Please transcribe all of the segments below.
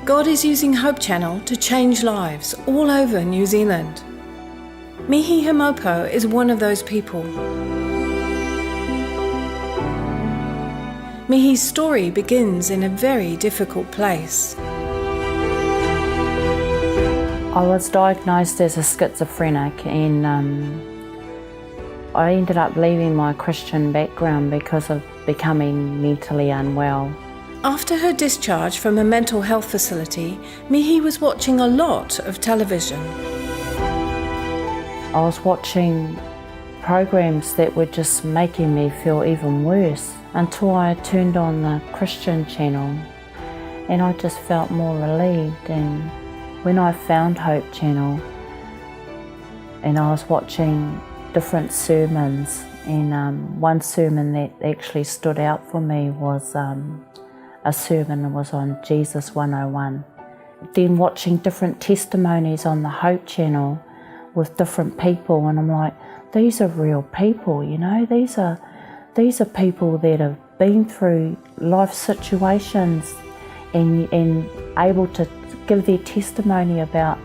God is using Hope Channel to change lives all over New Zealand. Mihi is one of those people. Mihi's story begins in a very difficult place. I was diagnosed as a schizophrenic, and I ended up leaving my Christian background because of becoming mentally unwell. After her discharge from a mental health facility, Mihi was watching a lot of television. I was watching programs that were just making me feel even worse until I turned on the Christian channel, and I just felt more relieved. And when I found Hope Channel and I was watching different sermons, and one sermon that actually stood out for me was a sermon that was on Jesus 101. Then watching different testimonies on the Hope Channel with different people, and I'm like, these are real people, you know, these are people that have been through life situations and able to give their testimony about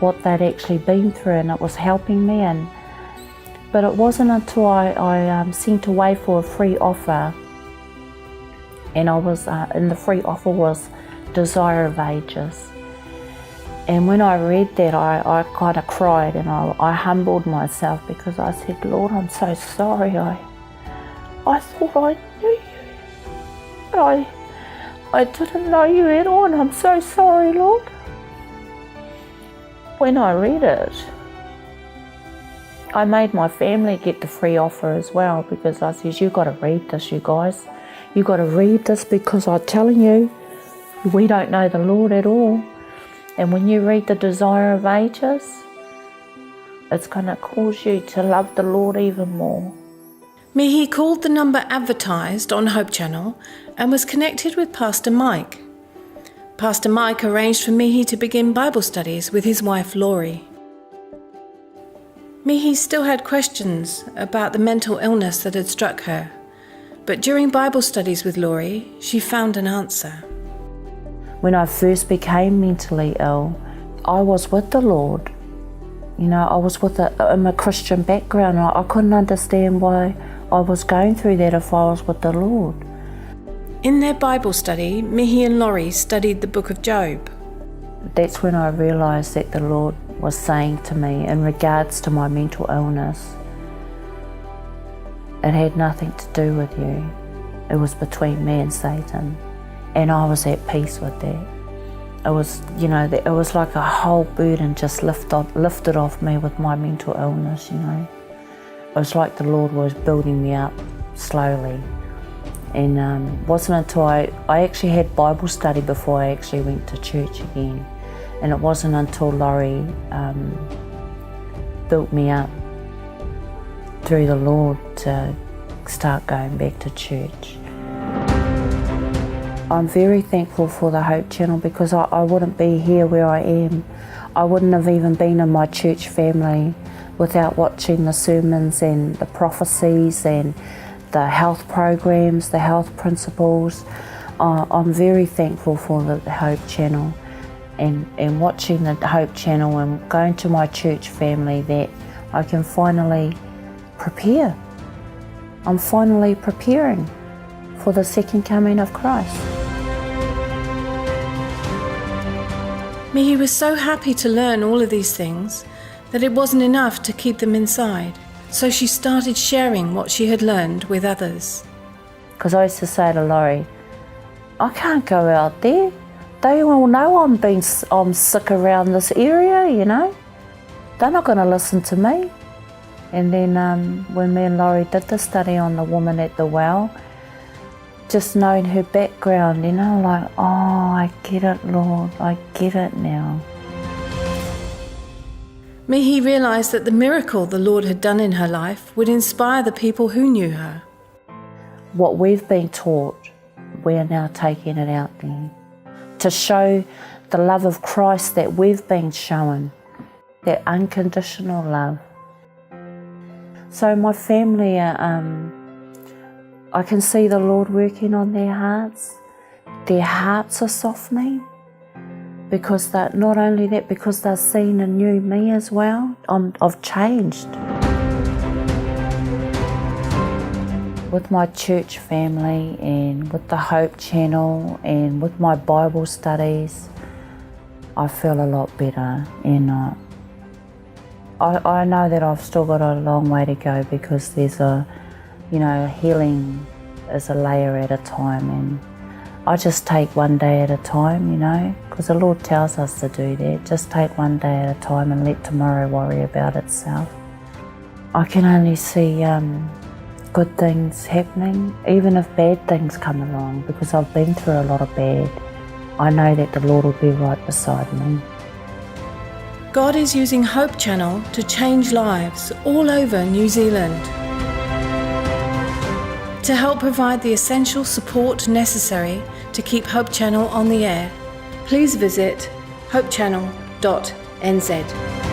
what they'd actually been through, and it was helping me. But it wasn't until I sent away for a free offer, and I was and the free offer was Desire of Ages. And when I read that, I kind of cried, and I humbled myself, because I said, Lord, I'm so sorry. I thought I knew you, but I didn't know you at all, and I'm so sorry, Lord. When I read it, I made my family get the free offer as well, because I said, you got to read this, you guys. You got to read this, because I'm telling you, we don't know the Lord at all. And when you read the Desire of Ages, it's going to cause you to love the Lord even more. Mihi called the number advertised on Hope Channel and was connected with Pastor Mike. Pastor Mike arranged for Mihi to begin Bible studies with his wife Laurie. Mihi still had questions about the mental illness that had struck her, but during Bible studies with Laurie, she found an answer. When I first became mentally ill, I was with the Lord. You know, I was in a Christian background. I couldn't understand why I was going through that if I was with the Lord. In their Bible study, Mihi and Laurie studied the book of Job. That's when I realised that the Lord was saying to me in regards to my mental illness, it had nothing to do with you. It was between me and Satan. And I was at peace with that. It was, you know, it was like a whole burden just lifted off me with my mental illness, you know. It was like the Lord was building me up slowly. And wasn't until I actually had Bible study before I actually went to church again. And it wasn't until Laurie built me up through the Lord to start going back to church. I'm very thankful for the Hope Channel, because I wouldn't be here where I am. I wouldn't have even been in my church family without watching the sermons and the prophecies and the health programs, the health principles. I'm very thankful for the Hope Channel and watching the Hope Channel and going to my church family, that I can finally prepare. I'm finally preparing for the second coming of Christ. Mihi was so happy to learn all of these things that it wasn't enough to keep them inside. So she started sharing what she had learned with others. Because I used to say to Laurie, I can't go out there. They all know I'm sick around this area, you know. They're not going to listen to me. And then when me and Laurie did the study on the woman at the well, just knowing her background, you know, like, oh, I get it, Lord, I get it now. Mihi realised that the miracle the Lord had done in her life would inspire the people who knew her. What we've been taught, we're now taking it out there to show the love of Christ that we've been shown, that unconditional love. So my family, I can see the Lord working on their hearts. Their hearts are softening. because that, not only that, because they've seen a new me as well. I've changed. With my church family and with the Hope Channel and with my Bible studies, I feel a lot better, and I know that I've still got a long way to go, because there's healing is a layer at a time, and I just take one day at a time, because the Lord tells us to do that. Just take one day at a time and let tomorrow worry about itself. I can only see good things happening, even if bad things come along, because I've been through a lot of bad. I know that the Lord will be right beside me. God is using Hope Channel to change lives all over New Zealand. To help provide the essential support necessary to keep Hope Channel on the air, please visit hopechannel.nz.